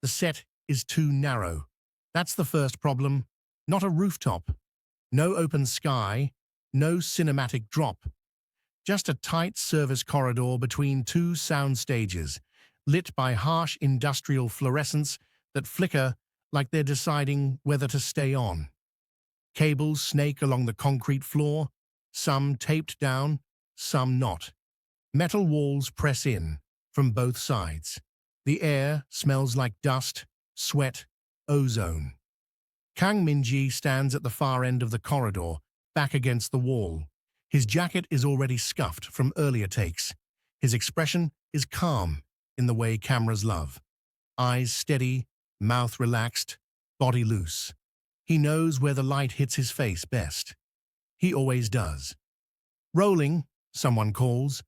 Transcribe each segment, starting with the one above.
The set is too narrow. That's the first problem. Not a rooftop. No open sky. No cinematic drop. Just a tight service corridor between two sound stages, lit by harsh industrial fluorescents that flicker like they're deciding whether to stay on. Cables snake along the concrete floor, some taped down, some not. Metal walls press in from both sides. The air smells like dust, sweat, ozone. Kang Min-jae stands at the far end of the corridor, back against the wall. His jacket is already scuffed from earlier takes. His expression is calm in the way cameras love. Eyes steady, mouth relaxed, body loose. He knows where the light hits his face best. He always does. Rolling, someone calls.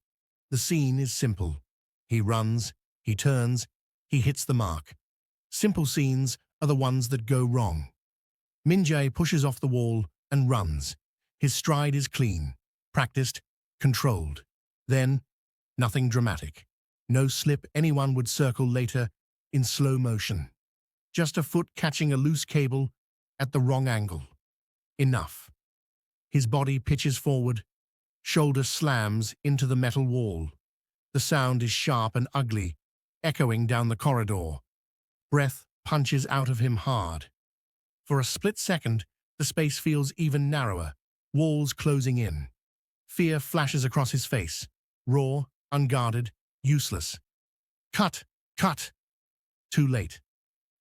The scene is simple. He runs, he turns, he hits the mark. Simple scenes are the ones that go wrong. Min-jae pushes off the wall and runs. His stride is clean, practiced, controlled. Then, nothing dramatic. No slip anyone would circle later in slow motion. Just a foot catching a loose cable at the wrong angle. Enough. His body pitches forward, shoulder slams into the metal wall. The sound is sharp and ugly, echoing down the corridor. Breath punches out of him hard. For a split second, the space feels even narrower, walls closing in. Fear flashes across his face, raw, unguarded, useless. Cut! Cut! Too late.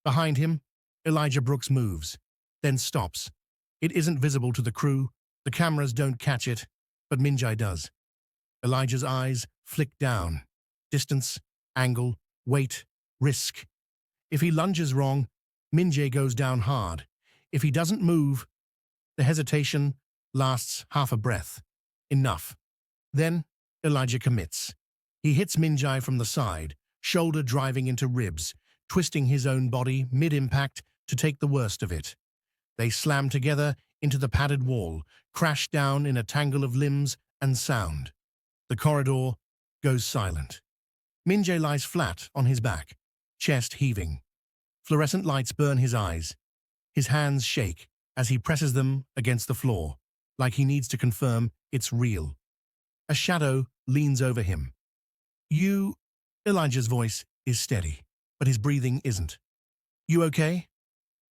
Behind him, Elijah Brooks moves, then stops. It isn't visible to the crew, the cameras don't catch it, but Min-jae does. Elijah's eyes flick down. Distance, angle, weight, risk. If he lunges wrong, Min-jae goes down hard. If he doesn't move, the hesitation lasts half a breath. Enough. Then, Elijah commits. He hits Min-jae from the side, shoulder driving into ribs, twisting his own body mid-impact to take the worst of it. They slam together into the padded wall, crash down in a tangle of limbs and sound. The corridor goes silent. Min-jae lies flat on his back, chest heaving. Fluorescent lights burn his eyes. His hands shake as he presses them against the floor, like he needs to confirm it's real. A shadow leans over him. "You..." Elijah's voice is steady, but his breathing isn't. "You okay?"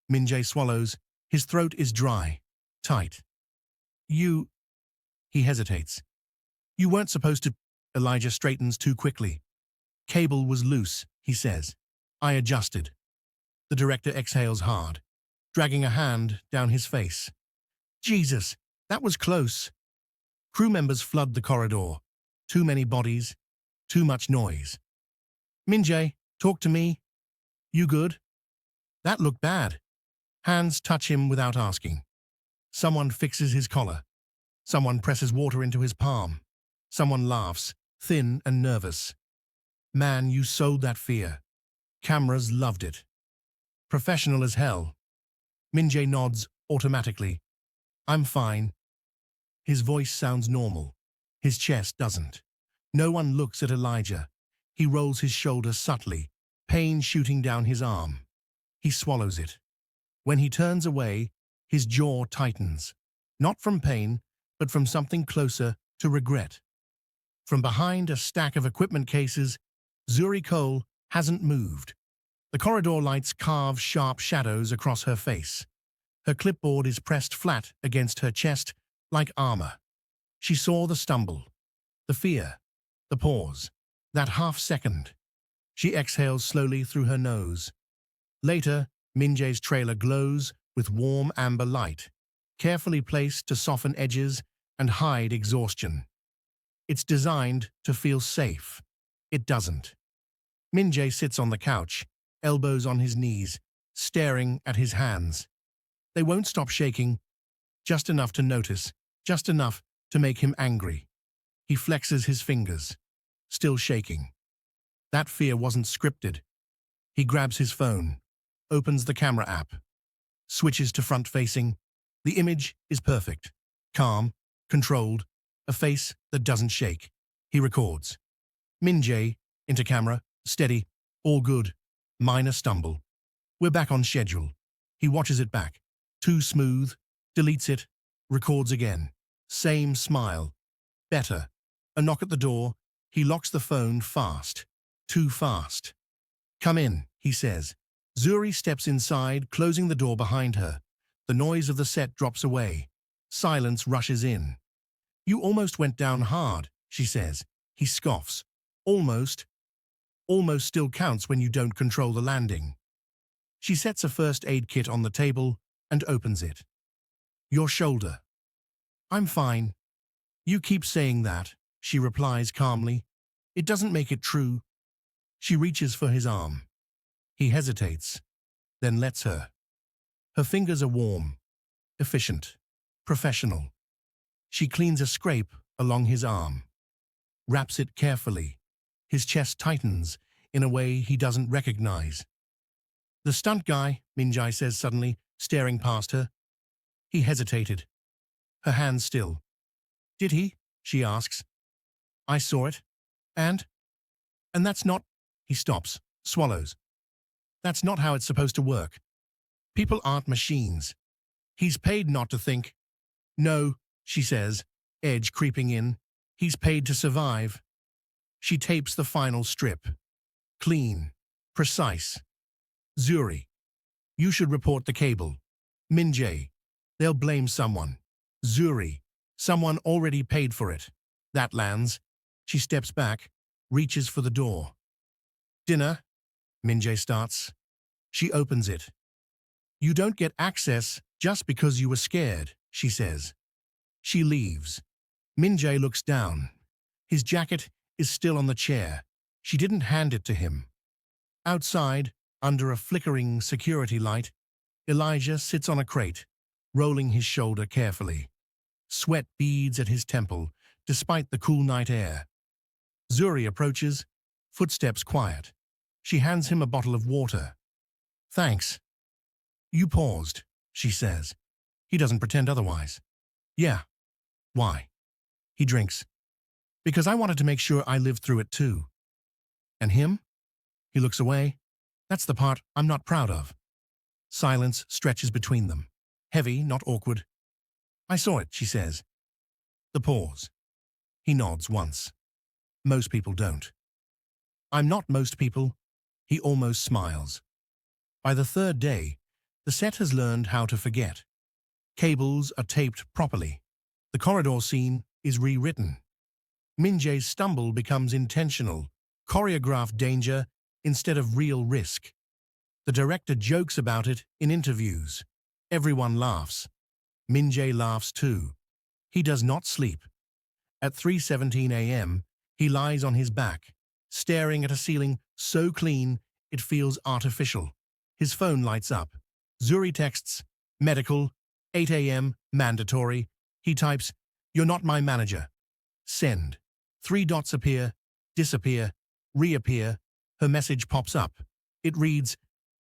Min-jae swallows. His throat is dry, tight. "You..." He hesitates. "You weren't supposed to..." Elijah straightens too quickly. "Cable was loose," he says. "I adjusted." The director exhales hard, dragging a hand down his face. "Jesus, that was close." Crew members flood the corridor. Too many bodies, too much noise. "Min-jae, talk to me. You good?" "That looked bad." Hands touch him without asking. Someone fixes his collar. Someone presses water into his palm. Someone laughs, thin and nervous. "Man, you sold that fear." Cameras loved it. "Professional as hell." Min-jae nods automatically. "I'm fine." His voice sounds normal. His chest doesn't. No one looks at Elijah. He rolls his shoulder subtly, pain shooting down his arm. He swallows it. When he turns away, his jaw tightens. Not from pain, but from something closer to regret. From behind a stack of equipment cases, Zuri hasn't moved. The corridor lights carve sharp shadows across her face. Her clipboard is pressed flat against her chest like armor. She saw the stumble, the fear, the pause, that half second. She exhales slowly through her nose. Later, Min-jae's trailer glows with warm amber light, carefully placed to soften edges and hide exhaustion. It's designed to feel safe. It doesn't. Min-jae sits on the couch, elbows on his knees, staring at his hands. They won't stop shaking, just enough to notice, just enough to make him angry. He flexes his fingers, still shaking. That fear wasn't scripted. He grabs his phone, opens the camera app, switches to front-facing. The image is perfect, calm, controlled, a face that doesn't shake. He records. Min-jae, into camera, steady, all good, minor stumble. We're back on schedule. He watches it back. Too smooth. Deletes it. Records again. Same smile. Better. A knock at the door. He locks the phone fast. Too fast. Come in, he says. Zuri steps inside, closing the door behind her. The noise of the set drops away. Silence rushes in. You almost went down hard, she says. He scoffs. Almost. Almost still counts when you don't control the landing. She sets a first aid kit on the table and opens it. Your shoulder. I'm fine. You keep saying that, she replies calmly. It doesn't make it true. She reaches for his arm. He hesitates, then lets her. Her fingers are warm, efficient, professional. She cleans a scrape along his arm, wraps it carefully. His chest tightens in a way he doesn't recognize. The stunt guy, Min-jae says suddenly, staring past her. He hesitated, her hands still. Did he? She asks. I saw it. And that's not... He stops, swallows. That's not how it's supposed to work. People aren't machines. He's paid not to think. No, she says, edge creeping in. He's paid to survive. She tapes the final strip. Clean. Precise. Zuri. You should report the cable. Min-jae. They'll blame someone. Zuri. Someone already paid for it. That lands. She steps back, reaches for the door. Dinner? Min-jae starts. She opens it. You don't get access just because you were scared, she says. She leaves. Min-jae looks down. His jacket is still on the chair. She didn't hand it to him. Outside, under a flickering security light, Elijah sits on a crate, rolling his shoulder carefully. Sweat beads at his temple, despite the cool night air. Zuri approaches, footsteps quiet. She hands him a bottle of water. Thanks. You paused, she says. He doesn't pretend otherwise. Yeah. Why? He drinks. Because I wanted to make sure I lived through it too. And him? He looks away. That's the part I'm not proud of. Silence stretches between them. Heavy, not awkward. I saw it, she says. The pause. He nods once. Most people don't. I'm not most people. He almost smiles. By the third day, the set has learned how to forget. Cables are taped properly. The corridor scene is rewritten. Min-jae's stumble becomes intentional, choreographed danger instead of real risk. The director jokes about it in interviews. Everyone laughs. Min-jae laughs too. He does not sleep. At 3:17 a.m., he lies on his back, staring at a ceiling so clean it feels artificial. His phone lights up. Zuri texts, medical, 8 a.m., mandatory. He types, you're not my manager. Send. 3 dots appear, disappear, reappear. Her message pops up. It reads,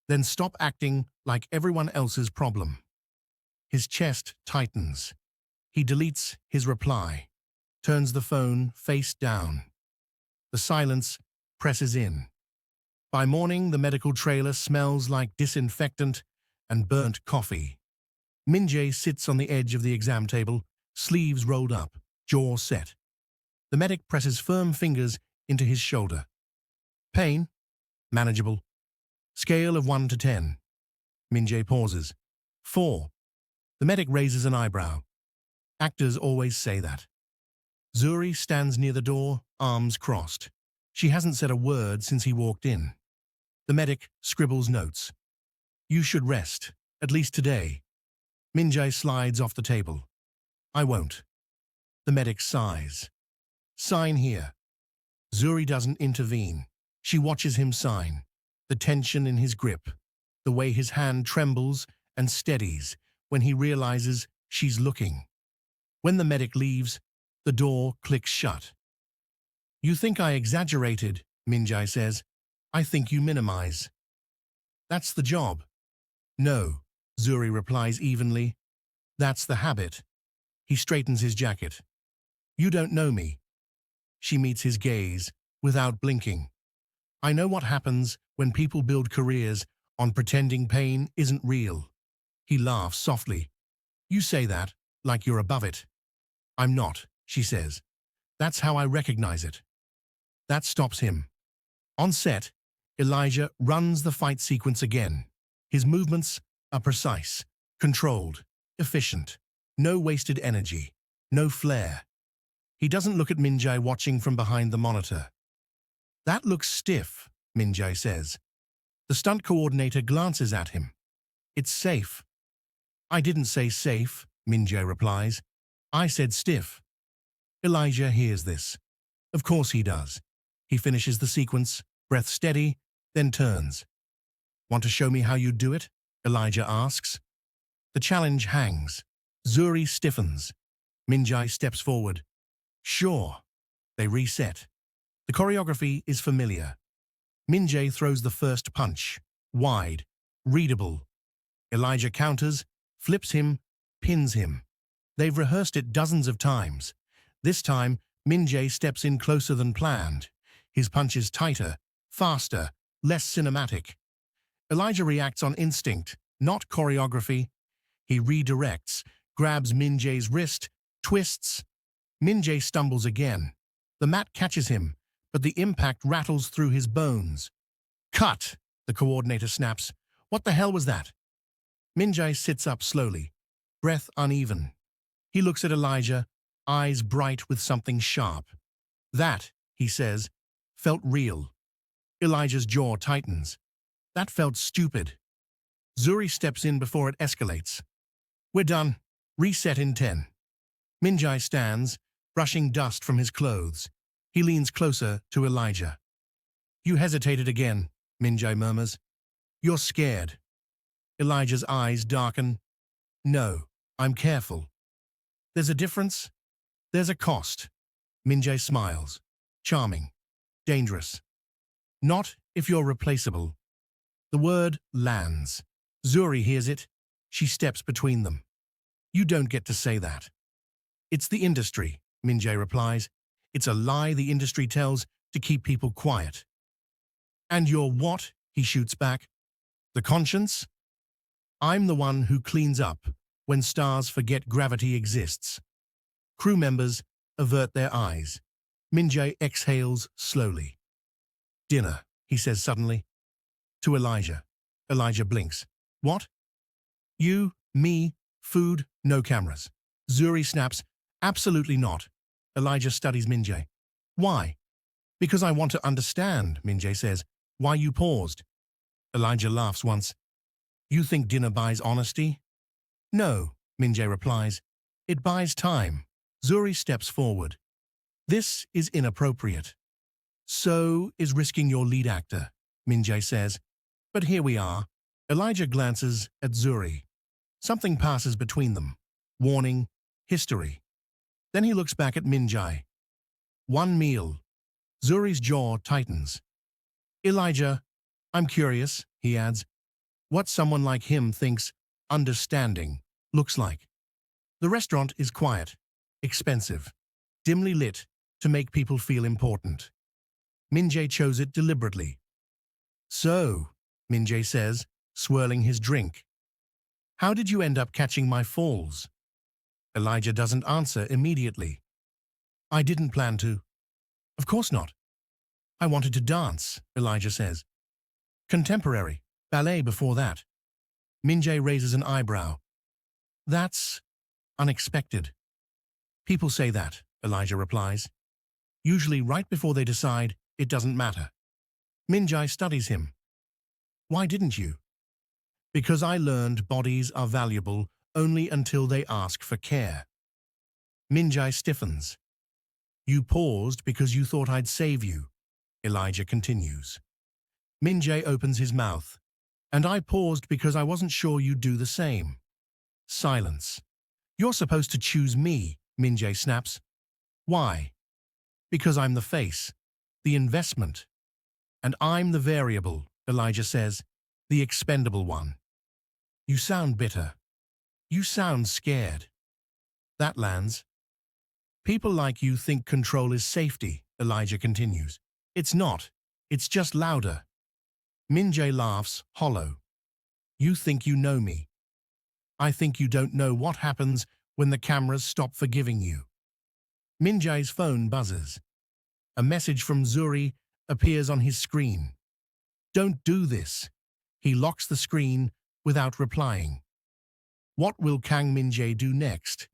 then stop acting like everyone else's problem. His chest tightens. He deletes his reply, turns the phone face down. The silence presses in. By morning, the medical trailer smells like disinfectant and burnt coffee. Min-jae sits on the edge of the exam table, sleeves rolled up, jaw set. The medic presses firm fingers into his shoulder. Pain? Manageable. Scale of 1 to 10. Min-jae pauses. 4. The medic raises an eyebrow. Actors always say that. Zuri stands near the door, arms crossed. She hasn't said a word since he walked in. The medic scribbles notes. You should rest, at least today. Min-jae slides off the table. I won't. The medic sighs. Sign here. Zuri doesn't intervene. She watches him sign. The tension in his grip, the way his hand trembles and steadies when he realizes she's looking. When the medic leaves, the door clicks shut. You think I exaggerated, Min-jae says. I think you minimize. That's the job. No, Zuri replies evenly. That's the habit. He straightens his jacket. You don't know me. She meets his gaze, without blinking. I know what happens when people build careers on pretending pain isn't real. He laughs softly. You say that like you're above it. I'm not, she says. That's how I recognize it. That stops him. On set, Elijah runs the fight sequence again. His movements are precise, controlled, efficient. No wasted energy, no flair. He doesn't look at Min-jae watching from behind the monitor. That looks stiff, Min-jae says. The stunt coordinator glances at him. It's safe. I didn't say safe, Min-jae replies. I said stiff. Elijah hears this. Of course he does. He finishes the sequence, breath steady, then turns. Want to show me how you do it? Elijah asks. The challenge hangs. Zuri stiffens. Min-jae steps forward. Sure. They reset. The choreography is familiar. Min-jae throws the first punch. Wide. Readable. Elijah counters, flips him, pins him. They've rehearsed it dozens of times. This time, Min-jae steps in closer than planned. His punch is tighter, faster, less cinematic. Elijah reacts on instinct, not choreography. He redirects, grabs Min-jae's wrist, twists. Min-jae stumbles again. The mat catches him, but the impact rattles through his bones. Cut! The coordinator snaps. What the hell was that? Min-jae sits up slowly, breath uneven. He looks at Elijah, eyes bright with something sharp. That, he says, felt real. Elijah's jaw tightens. That felt stupid. Zuri steps in before it escalates. We're done. Reset in 10. Min-jae stands, brushing dust from his clothes. He leans closer to Elijah. You hesitated again, Min-jae murmurs. You're scared. Elijah's eyes darken. No, I'm careful. There's a difference. There's a cost. Min-jae smiles. Charming. Dangerous. Not if you're replaceable. The word lands. Zuri hears it. She steps between them. You don't get to say that. It's the industry, Min-jae replies. It's a lie the industry tells to keep people quiet. And you're what? He shoots back. The conscience? I'm the one who cleans up when stars forget gravity exists. Crew members avert their eyes. Min-jae exhales slowly. Dinner, he says suddenly. To Elijah. Elijah blinks. What? You, me, food, no cameras. Zuri snaps. Absolutely not. Elijah studies Min-jae. Why? Because I want to understand, Min-jae says. Why you paused? Elijah laughs once. You think dinner buys honesty? No, Min-jae replies. It buys time. Zuri steps forward. This is inappropriate. So is risking your lead actor, Min-jae says. But here we are. Elijah glances at Zuri. Something passes between them. Warning, history. Then he looks back at Min-jae. One meal. Zuri's jaw tightens. Elijah, I'm curious, he adds, what someone like him thinks understanding looks like. The restaurant is quiet, expensive, dimly lit to make people feel important. Min-jae chose it deliberately. So, Min-jae says, swirling his drink. How did you end up catching my falls? Elijah doesn't answer immediately. I didn't plan to. Of course not. I wanted to dance, Elijah says. Contemporary, ballet before that. Min-jae raises an eyebrow. That's unexpected. People say that, Elijah replies. Usually right before they decide it doesn't matter. Min-jae studies him. Why didn't you? Because I learned bodies are valuable only until they ask for care. Min-jae stiffens. You paused because you thought I'd save you, Elijah continues. Min-jae opens his mouth. And I paused because I wasn't sure you'd do the same. Silence. You're supposed to choose me, Min-jae snaps. Why? Because I'm the face, the investment. And I'm the variable, Elijah says, the expendable one. You sound bitter. You sound scared. That lands. People like you think control is safety, Elijah continues. It's not. It's just louder. Min-jae laughs, hollow. You think you know me. I think you don't know what happens when the cameras stop forgiving you. Min-jae's phone buzzes. A message from Zuri appears on his screen. Don't do this. He locks the screen without replying. What will Kang Min-jae do next?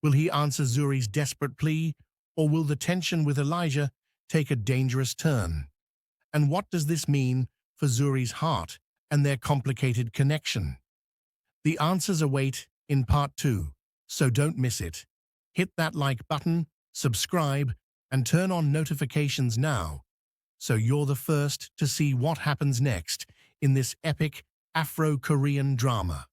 Will he answer Zuri's desperate plea, or will the tension with Elijah take a dangerous turn? And what does this mean for Zuri's heart and their complicated connection? The answers await in part 2, so don't miss it. Hit that like button, subscribe, and turn on notifications now, so you're the first to see what happens next in this epic Afro-Korean drama.